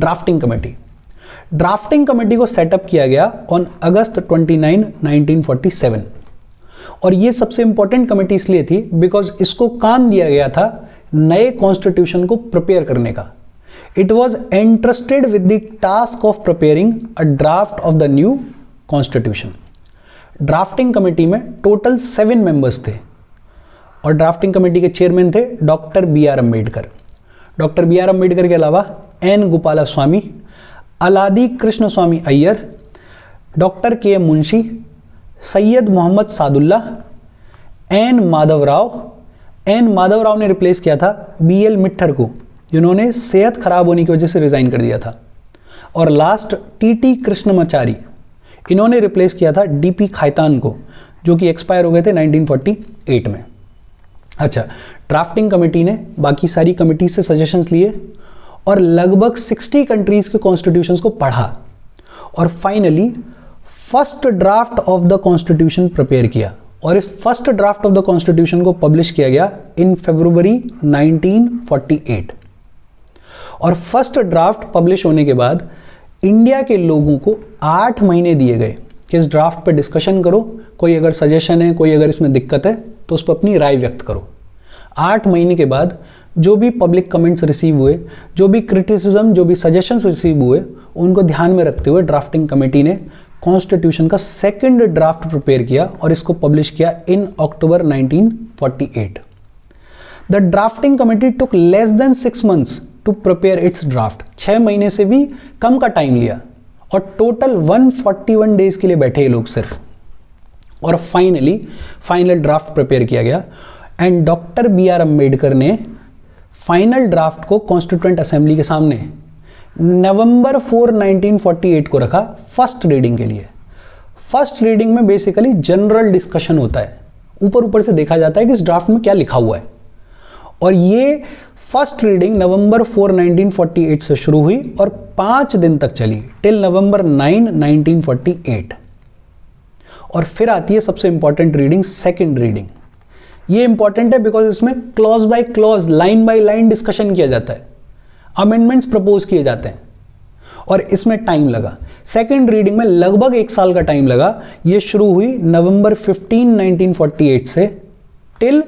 Drafting committee. Drafting committee को setup किया गया ऑन अगस्त 29, 1947 और ये सबसे इंपॉर्टेंट कमेटी इसलिए थी बिकॉज इसको काम दिया गया था नए कॉन्स्टिट्यूशन को प्रिपेयर करने का। It was entrusted with the task of preparing a draft of the new constitution. Drafting committee में टोटल 7 मेंबर्स थे और ड्राफ्टिंग कमेटी के चेयरमैन थे doctor B R Ambedkar. Doctor B R Ambedkar के अलावा N Gopalaswami, Alladi Krishnaswami Ayyar, doctor K M Munshi, Syed Mohammad Saadulla, N Madhav Rao ने replace किया था बी एल मिट्ठर को, जिन्होंने सेहत खराब होने की वजह से रिजाइन कर दिया था। और लास्ट टी टी कृष्णमाचारी, इन्होंने रिप्लेस किया था डी पी खैतान को, जो कि एक्सपायर हो गए थे 1948 में। अच्छा, ड्राफ्टिंग कमेटी ने बाकी सारी कमिटी से सजेशंस लिए और लगभग 60 कंट्रीज के कॉन्स्टिट्यूशंस को पढ़ा और finally first draft of the constitution prepare किया और इस first draft of the constitution को पब्लिश किया गया इन फरवरी 1948। और फर्स्ट ड्राफ्ट पब्लिश होने के बाद इंडिया के लोगों को 8 महीने दिए गए कि इस ड्राफ्ट पे डिस्कशन करो, कोई अगर सजेशन है, कोई अगर इसमें दिक्कत है तो उस पर अपनी राय व्यक्त करो। 8 महीने के बाद जो भी पब्लिक कमेंट्स रिसीव हुए, जो भी क्रिटिसिज्म, जो भी सजेशंस रिसीव हुए, उनको ध्यान में रखते हुए ड्राफ्टिंग कमेटी ने कॉन्स्टिट्यूशन का सेकंड ड्राफ्ट प्रिपेयर किया और इसको पब्लिश किया in October 1948। The drafting committee took less than 6 months to prepare its draft. 6 महीने से भी कम का टाइम लिया और टोटल 141 डेज के लिए बैठे ये लोग सिर्फ, और फाइनली फाइनल ड्राफ्ट प्रिपेयर किया गया and doctor B R Ambedkar ने फाइनल ड्राफ्ट को कॉन्स्टिट्यूएंट असेंबली के सामने नवंबर 4, 1948 को रखा फर्स्ट रीडिंग के लिए। फर्स्ट रीडिंग में बेसिकली जनरल डिस्कशन होता है, ऊपर ऊपर से देखा जाता है कि इस ड्राफ्ट में क्या लिखा हुआ है, और ये फर्स्ट रीडिंग नवंबर 4, 1948 से शुरू हुई और 5 दिन तक चली टिल नवंबर 9, 1948। और फिर आती है सबसे इंपॉर्टेंट रीडिंग, सेकेंड रीडिंग। ये इंपॉर्टेंट है बिकॉज इसमें clause by clause, line by line discussion किया जाता है, अमेंडमेंट्स प्रपोज किए जाते हैं और इसमें टाइम लगा। सेकेंड रीडिंग में लगभग 1 साल का टाइम लगा। ये शुरू हुई नवंबर 15, 1948 से टिल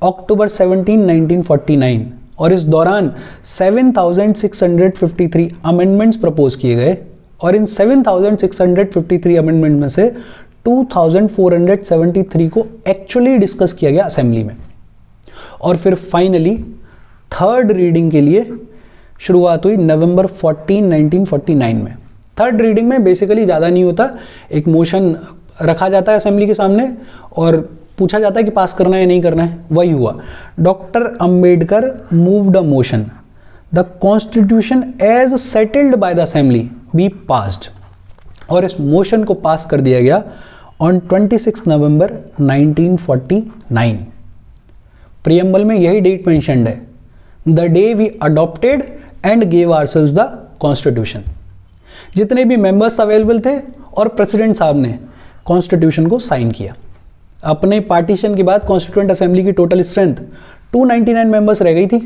अक्टूबर 17, 1949 और इस दौरान 7,653 अमेंडमेंट्स प्रपोज किए गए और इन 7,653 अमेंडमेंट में से 2,473 को एक्चुअली डिस्कस किया गया असेंबली में। और फिर फाइनली थर्ड रीडिंग के लिए शुरुआत हुई नवंबर 14, 1949 में। थर्ड रीडिंग में बेसिकली ज़्यादा नहीं होता, एक मोशन रखा जाता है असेंबली के सामने और पूछा जाता है कि पास करना है या नहीं करना है। वही हुआ, doctor Ambedkar moved a motion the constitution as settled by the assembly be passed, और इस मोशन को पास कर दिया गया ऑन 26 नवंबर 1949। प्रियम्बल में यही डेट मेंशन्ड है, the day we adopted and gave ourselves the constitution. जितने भी मेंबर्स अवेलेबल थे और प्रेसिडेंट साहब ने कॉन्स्टिट्यूशन को साइन किया। अपने पार्टीशन के बाद कॉन्स्टिट्यूएंट असेंबली की टोटल स्ट्रेंथ 299 मेंबर्स रह गई थी।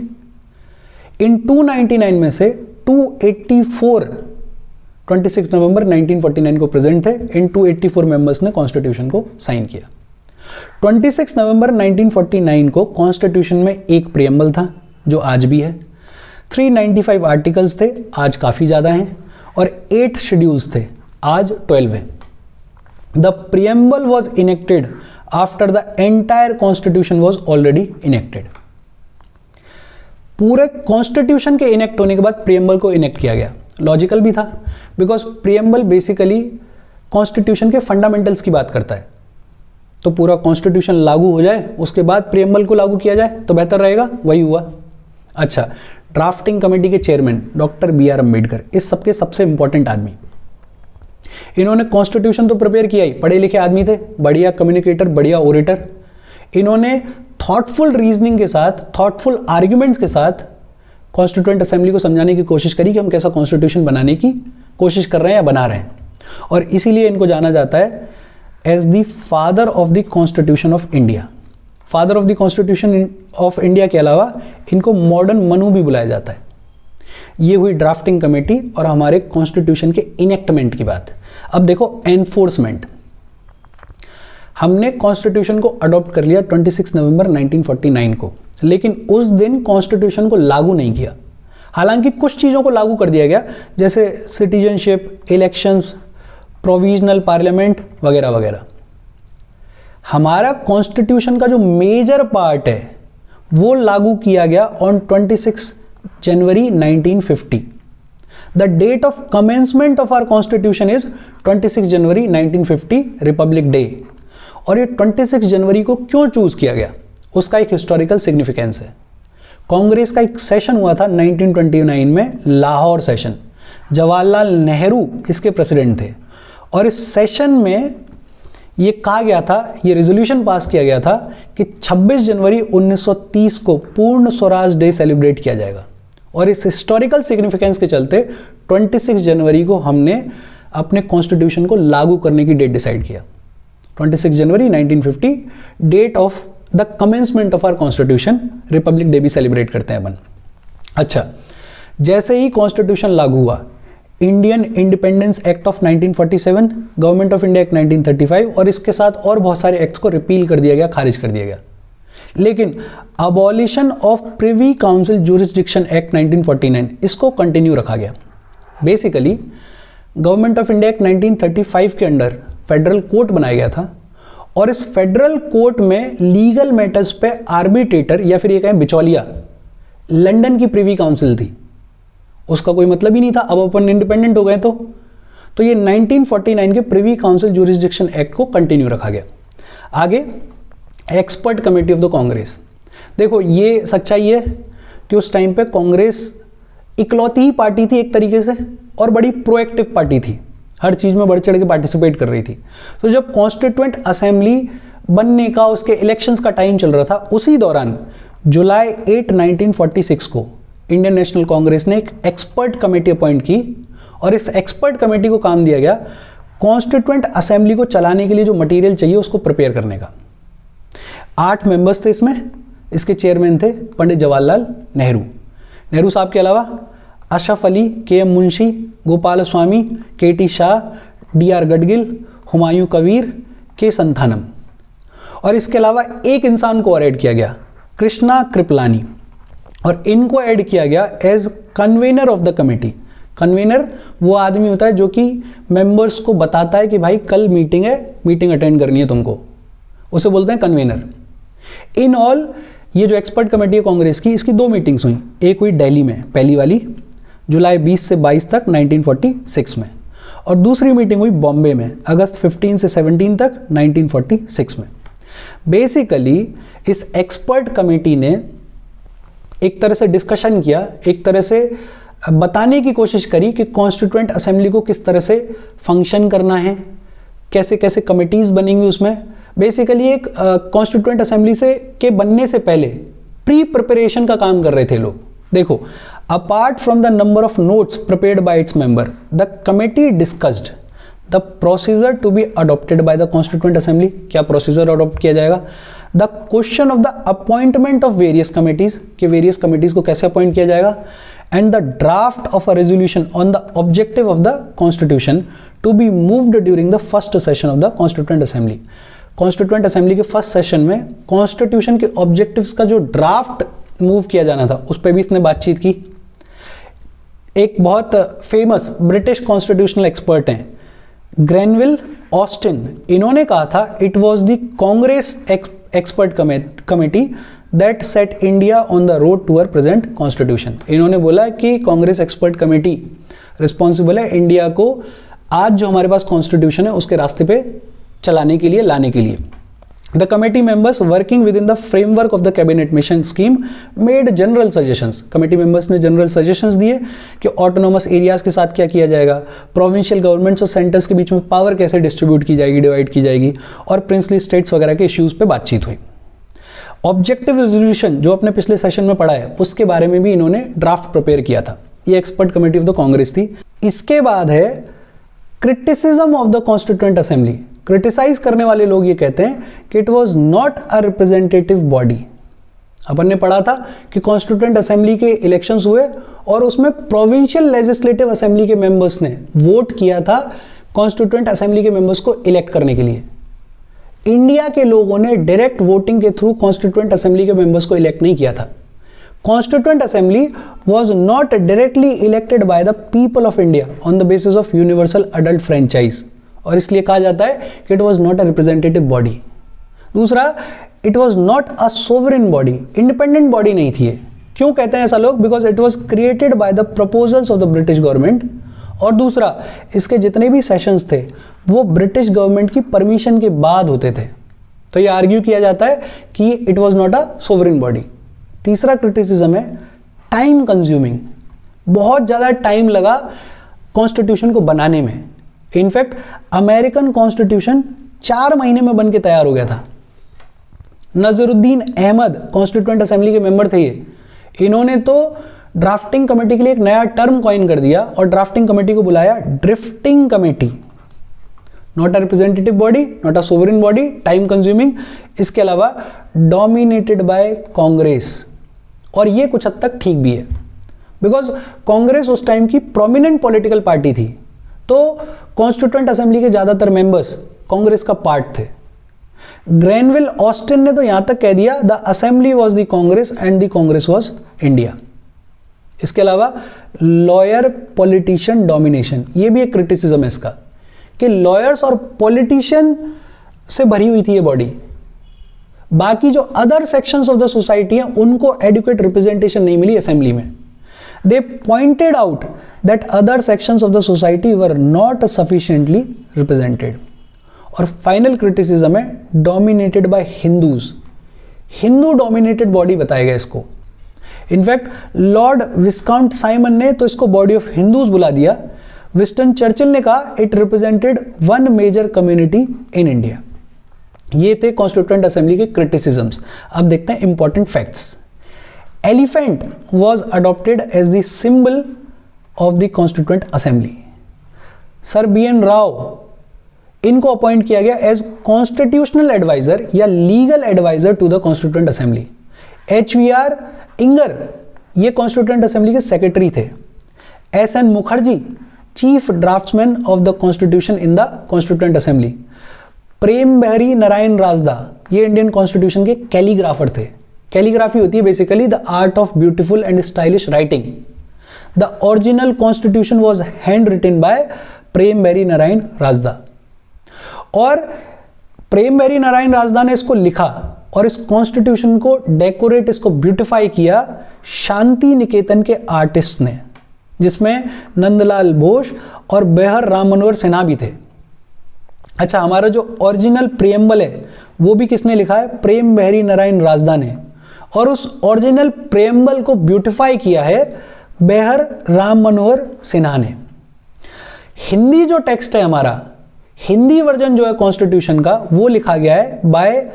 इन 299 में से 284 26 नवंबर 1949 को प्रेजेंट थे। इन 284 मेंबर्स ने कॉन्स्टिट्यूशन को साइन किया। 26 नवंबर 1949 को कॉन्स्टिट्यूशन में एक प्रियम्बल था जो आज भी है, 395 आर्टिकल्स थे, आज काफ़ी ज़्यादा हैं, और 8 शेड्यूल्स थे, आज 12 हैं। The preamble was enacted after the entire constitution was already enacted. पूरे कॉन्स्टिट्यूशन के इनेक्ट होने के बाद प्रियम्बल को इनेक्ट किया गया। लॉजिकल भी था बिकॉज प्रियम्बल बेसिकली कॉन्स्टिट्यूशन के फंडामेंटल्स की बात करता है, तो पूरा कॉन्स्टिट्यूशन लागू हो जाए उसके बाद प्रियम्बल को लागू किया जाए तो बेहतर रहेगा। वही हुआ। अच्छा, ड्राफ्टिंग कमेटी के chairman doctor B R Ambedkar, इस सबके सबसे इंपॉर्टेंट आदमी। इन्होंने कॉन्स्टिट्यूशन तो प्रिपेयर किया ही, पढ़े लिखे आदमी थे, बढ़िया कम्युनिकेटर, बढ़िया ओरेटर। इन्होंने थॉटफुल रीजनिंग के साथ, थॉटफुल आर्ग्यूमेंट्स के साथ कॉन्स्टिट्यूएंट असेंबली को समझाने की कोशिश करी कि हम कैसा कॉन्स्टिट्यूशन बनाने की कोशिश कर रहे हैं या बना रहे हैं, और इसीलिए इनको जाना जाता है as the father of the constitution of India. Father of the constitution of India के अलावा इनको मॉडर्न मनु भी बुलाया जाता है। ये हुई ड्राफ्टिंग कमेटी और हमारे कॉन्स्टिट्यूशन के इनेक्टमेंट की बात। अब देखो एनफोर्समेंट, हमने कॉन्स्टिट्यूशन को अडॉप्ट कर लिया 26 नवंबर 1949 को, लेकिन उस दिन कॉन्स्टिट्यूशन को लागू नहीं किया। हालांकि कुछ चीज़ों को लागू कर दिया गया, जैसे सिटीजनशिप, इलेक्शंस, प्रोविजनल पार्लियामेंट वगैरह वगैरह। हमारा कॉन्स्टिट्यूशन का जो मेजर पार्ट है वो लागू किया गया on 26 January 1950। The date of commencement of our constitution is 26 January 1950, republic day. और ये 26 जनवरी को क्यों चूज किया गया, उसका एक हिस्टोरिकल सिग्निफिकेंस है। कांग्रेस का एक सेशन हुआ था 1929 में, लाहौर सेशन। जवाहरलाल नेहरू इसके प्रेसिडेंट थे और इस सेशन में ये कहा गया था, ये रेजोल्यूशन पास किया गया था कि 26 जनवरी 1930 को पूर्ण स्वराज डे सेलिब्रेट किया जाएगा। और इस हिस्टोरिकल सिग्निफिकेंस के चलते 26 जनवरी को हमने अपने कॉन्स्टिट्यूशन को लागू करने की डेट डिसाइड किया। 26 January 1950, date of the commencement of our constitution, republic day भी सेलिब्रेट करते हैं अपन। अच्छा, जैसे ही कॉन्स्टिट्यूशन लागू हुआ, Indian independence act of 1947, government of India act 1935 और इसके साथ और बहुत सारे एक्ट्स को रिपील कर दिया गया, खारिज कर दिया गया। लेकिन abolition of privy council jurisdiction act 1949 इसको कंटिन्यू रखा गया। Basically government of India act 1935 के अंडर फेडरल कोर्ट बनाया गया था और इस फेडरल कोर्ट में लीगल मैटर्स पे आर्बिट्रेटर या फिर ये कहें बिचौलिया लंदन की प्रिवी काउंसिल थी। उसका कोई मतलब ही नहीं था, अब अपन इंडिपेंडेंट हो गए तो ये 1949 के प्रिवी काउंसिल ज्यूरिसडिक्शन एक्ट को कंटिन्यू रखा गया। आगे expert committee of the Congress. देखो ये सच्चाई है कि उस टाइम पे कांग्रेस इकलौती ही पार्टी थी एक तरीके से और बड़ी प्रोएक्टिव पार्टी थी, हर चीज़ में बढ़ चढ़ के पार्टिसिपेट कर रही थी। तो जब कॉन्स्टिट्यूएंट असेंबली बनने का, उसके इलेक्शंस का टाइम चल रहा था, उसी दौरान जुलाई 8, 1946 को इंडियन नेशनल कांग्रेस ने एक एक्सपर्ट कमेटी अपॉइंट की और इस एक्सपर्ट कमेटी को काम दिया गया कॉन्स्टिट्यूएंट असेंबली को चलाने के लिए जो मटेरियल चाहिए उसको प्रिपेयर करने का। 8 मेंबर्स थे इसमें। इसके चेयरमैन थे पंडित जवाहरलाल नेहरू। नेहरू साहब के अलावा अशरफ अली, के M Munshi, Gopal Swami, K.T.. Shah, DR. Gadgil, Humayun Kabir, के संथानम। और इसके अलावा एक इंसान को और ऐड किया गया, कृष्णा कृपलानी, और इनको ऐड किया गया as convener of the committee. Convener वो आदमी होता है जो कि मेंबर्स को बताता है कि भाई कल मीटिंग है, मीटिंग अटेंड करनी है तुमको, उसे बोलते हैं कन्वेनर। इन ऑल ये जो एक्सपर्ट कमेटी है कांग्रेस की, इसकी 2 मीटिंग्स हुई। एक हुई दिल्ली में, पहली वाली जुलाई 20 से 22 तक 1946 में, और दूसरी मीटिंग हुई बॉम्बे में अगस्त 15 से 17 तक 1946 में। बेसिकली इस एक्सपर्ट कमेटी ने एक तरह से डिस्कशन किया, एक तरह से बताने की कोशिश करी कि कॉन्स्टिट्यूएंट असेंबली को किस तरह से फंक्शन करना है, कैसे कैसे कमिटीज़ बनेंगी उसमें। बेसिकली एक कॉन्स्टिट्यूएंट असेंबली से के बनने से पहले प्री प्रिपरेशन का काम कर रहे थे लोग। देखो, apart from the number of notes prepared by its member, the committee discussed the procedure to be adopted by the constituent assembly. क्या प्रोसीजर अडॉप्ट किया जाएगा? The question of the appointment of various committees, के various committees को कैसे appoint किया जाएगा, and the draft of a resolution on the objective of the constitution to be moved during the first session of the constituent assembly. Constituent assembly के first session में constitution के objectives का जो draft move किया जाना था उस पर भी इसने बातचीत की। एक बहुत फेमस ब्रिटिश कॉन्स्टिट्यूशनल एक्सपर्ट हैं ग्रेनविल ऑस्टिन, इन्होंने कहा था it was the Congress expert committee that set India on the road to our present constitution. इन्होंने बोला कि कांग्रेस एक्सपर्ट कमेटी रिस्पॉन्सिबल है इंडिया को आज जो हमारे पास कॉन्स्टिट्यूशन है उसके रास्ते पे चलाने के लिए, लाने के लिए। The committee members working with in the framework of the cabinet mission scheme made general suggestions. Committee members ने जनरल सजेशंस दिए कि ऑटोनोमस एरियाज के साथ क्या किया जाएगा, प्रोविंशियल गवर्नमेंट्स और सेंटर्स के बीच में पावर कैसे डिस्ट्रीब्यूट की जाएगी, डिवाइड की जाएगी, और प्रिंसली स्टेट्स वगैरह के इश्यूज पे बातचीत हुई। ऑब्जेक्टिव रेजोल्यूशन जो अपने पिछले सेशन में पढ़ा है उसके बारे में भी इन्होंने ड्राफ्ट प्रिपेयर किया था। ये expert committee of the Congress थी। इसके बाद है criticism of the constituent assembly. Criticise करने वाले लोग ये कहते हैं कि it was not a representative body. अपन ने पढ़ा था कि कॉन्स्टिट्यूएंट असेंबली के इलेक्शंस हुए और उसमें प्रोविंशियल लेजिस्लेटिव असेंबली के मेंबर्स ने वोट किया था कॉन्स्टिट्यूएंट असेंबली के मेंबर्स को इलेक्ट करने के लिए। इंडिया के लोगों ने डायरेक्ट वोटिंग के थ्रू कॉन्स्टिट्यूएंट असेंबली के मेंबर्स को इलेक्ट नहीं किया था। Constituent assembly was not directly elected by the people of India on the basis of universal adult franchise, और इसलिए कहा जाता है कि it was not a representative body। दूसरा, it was not a sovereign body, independent body नहीं थी ये। क्यों कहते हैं ऐसा लोग? Because it was created by the proposals of the British government। और दूसरा, इसके जितने भी सेशंस थे वो ब्रिटिश गवर्नमेंट की परमिशन के बाद होते थे, तो ये आर्ग्यू किया जाता है कि it was not a sovereign body. तीसरा क्रिटिसिज्म है टाइम कंज्यूमिंग, बहुत ज़्यादा टाइम लगा कॉन्स्टिट्यूशन को बनाने में। इनफैक्ट अमेरिकन कॉन्स्टिट्यूशन 4 महीने में बन के तैयार हो गया था। नजरुद्दीन अहमद कॉन्स्टिट्यूएंट असेंबली के मेंबर थे ये, इन्होंने तो ड्राफ्टिंग कमेटी के लिए एक नया टर्म कॉइन कर दिया और ड्राफ्टिंग कमेटी को बुलाया drifting committee. Not a representative body, not a sovereign body, time consuming, इसके अलावा डोमिनेटेड बाय कांग्रेस। और ये कुछ हद तक ठीक भी है, बिकॉज कांग्रेस उस टाइम की प्रोमिनेंट पॉलिटिकल पार्टी थी, तो कॉन्स्टिट्यूएंट असेंबली के ज़्यादातर मेंबर्स कांग्रेस का पार्ट थे। ग्रैनविल ऑस्टिन ने तो यहां तक कह दिया the assembly was the Congress and the Congress was India. इसके अलावा लॉयर पॉलिटिशियन डोमिनेशन, ये भी एक क्रिटिसिज्म है इसका कि लॉयर्स और पॉलिटिशियन से भरी हुई थी ये बॉडी। बाकी जो other sections of the society हैं उनको एडुकेट रिप्रेजेंटेशन नहीं मिली असेंबली में। They pointed out that other sections of the society were not sufficiently represented. और फाइनल क्रिटिसिज्म है dominated by Hindus, Hindu dominated body बताया गया इसको। इनफैक्ट लॉर्ड विस्काउंट साइमन ने तो इसको बॉडी ऑफ हिंदूज बुला दिया। विंस्टन चर्चिल ने कहा it represented one major community in India. ये थे कॉन्स्टिट्यूएंट असेंबली के क्रिटिसिज्म्स। अब देखते हैं important facts. Elephant was adopted as the symbol of the constituent assembly. Sir B N Rao, इनको अपॉइंट किया गया एज कॉन्स्टिट्यूशनल एडवाइजर या legal adviser to the constituent assembly. HVR Iyengar, ये कॉन्स्टिट्यूएंट असेंबली के सेक्रेटरी थे। SN Mukherjee, chief draftsman of the constitution in the constituent assembly. प्रेम बहरी नारायण राजदा, ये Indian constitution के calligrapher थे। कैलीग्राफी होती है basically the art of beautiful and stylish writing. The original constitution was hand written by Prem Behari Narayan Rajda. और प्रेम बहरी नारायण राजदा ने इसको लिखा और इस कॉन्स्टिट्यूशन को डेकोरेट, इसको ब्यूटिफाई किया शांति निकेतन के आर्टिस्ट ने, जिसमें नंदलाल बोस और बेहर राम मनोहर सिन्हा भी थे। अच्छा, हमारा जो ओरिजिनल प्रियम्बल है वो भी किसने लिखा है? प्रेम बहरी नारायण राजदा ने। और उस ओरिजिनल प्रियम्बल को ब्यूटिफाई किया है बेहर राम मनोहर सिन्हा ने। हिंदी जो टेक्स्ट है हमारा, हिंदी वर्जन जो है कॉन्स्टिट्यूशन का, वो लिखा गया है बाय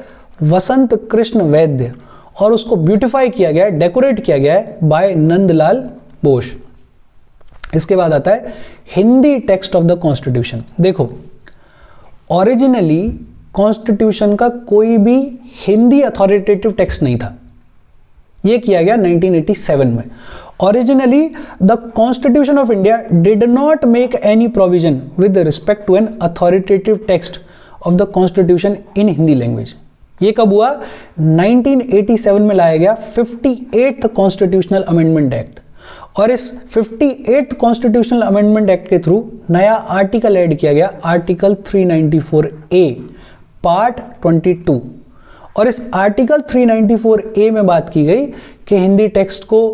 वसंत कृष्ण वैद्य और उसको ब्यूटिफाई किया गया है, डेकोरेट किया गया है बाय नंदलाल बोस। इसके बाद आता है Hindi text of the constitution. देखो, ओरिजिनली कॉन्स्टिट्यूशन का कोई भी हिंदी अथॉरिटेटिव टेक्स्ट नहीं था, यह किया गया 1987 में। Originally the constitution of India did not make any provision with respect to an authoritative text of the constitution in Hindi language. ये कब हुआ? 1987 में लाया गया 58th कॉन्स्टिट्यूशनल अमेंडमेंट एक्ट। और इस 58th कॉन्स्टिट्यूशनल अमेंडमेंट एक्ट के थ्रू नया आर्टिकल ऐड किया गया, आर्टिकल 394A पार्ट 22। और इस आर्टिकल 394A में बात की गई कि हिंदी टेक्स्ट को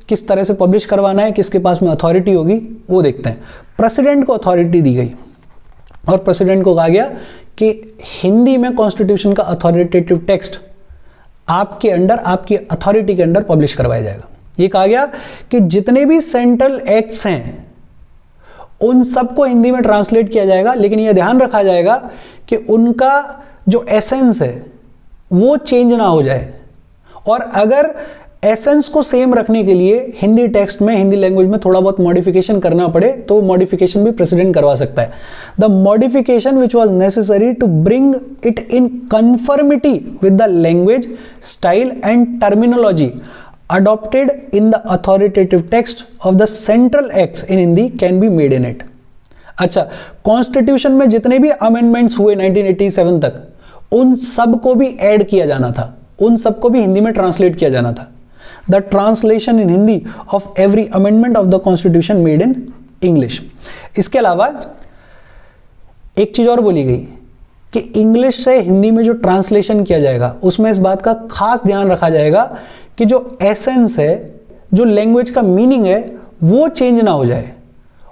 किस तरह से पब्लिश करवाना है, किसके पास में अथॉरिटी होगी, वो देखते हैं। प्रेसिडेंट को अथॉरिटी दी गई और प्रेसिडेंट को कहा गया कि हिंदी में कॉन्स्टिट्यूशन का अथॉरिटेटिव टेक्स्ट आपके अंडर, आपकी अथॉरिटी के अंडर पब्लिश करवाया जाएगा। ये कहा गया कि जितने भी सेंट्रल एक्ट्स हैं उन सबको हिंदी में ट्रांसलेट किया जाएगा, लेकिन यह ध्यान रखा जाएगा कि उनका जो एसेंस है वो चेंज ना हो जाए। और अगर एसेंस को सेम रखने के लिए हिंदी टेक्स्ट में, हिंदी लैंग्वेज में थोड़ा बहुत मॉडिफिकेशन करना पड़े तो मॉडिफिकेशन भी प्रेसिडेंट करवा सकता है. The modification which was necessary to bring it in conformity with the language, style and terminology adopted in the authoritative text of the central acts in Hindi can be made in it. अच्छा, constitution में जितने भी amendments हुए 1987 तक, उन सब को भी ऐड किया जाना था, उन सब को भी हिंदी में ट्रांसलेट किया जाना था. The translation in Hindi of every amendment of the constitution made in English. इसके अलावा एक चीज और बोली गई कि इंग्लिश से हिंदी में जो ट्रांसलेशन किया जाएगा उसमें इस बात का खास ध्यान रखा जाएगा कि जो एसेंस है, जो लैंग्वेज का मीनिंग है, वो चेंज ना हो जाए.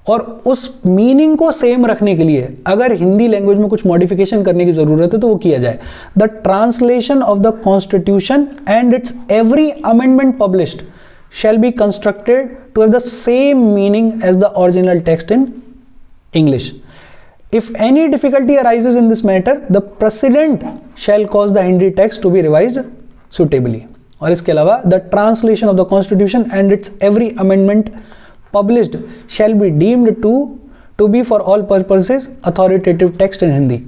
और उस मीनिंग को सेम रखने के लिए अगर हिंदी लैंग्वेज में कुछ मॉडिफिकेशन करने की जरूरत है तो वो किया जाए. The translation of the constitution and its every amendment published shall be constructed to have the same meaning as the original text in English. If any difficulty arises in this matter, the President shall cause the Hindi text to be revised suitably. और इसके अलावा the translation of the Constitution and its every amendment published shall be deemed to be for all purposes authoritative text in Hindi.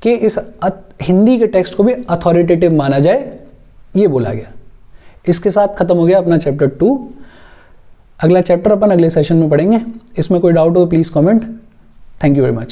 कि इस हिंदी के text को भी authoritative माना जाए, ये बोला गया. इसके साथ खत्म हो गया अपना चैप्टर 2. अगला चैप्टर अपन अगले सेशन में पढ़ेंगे. इसमें कोई डाउट हो तो please comment. Thank you very much.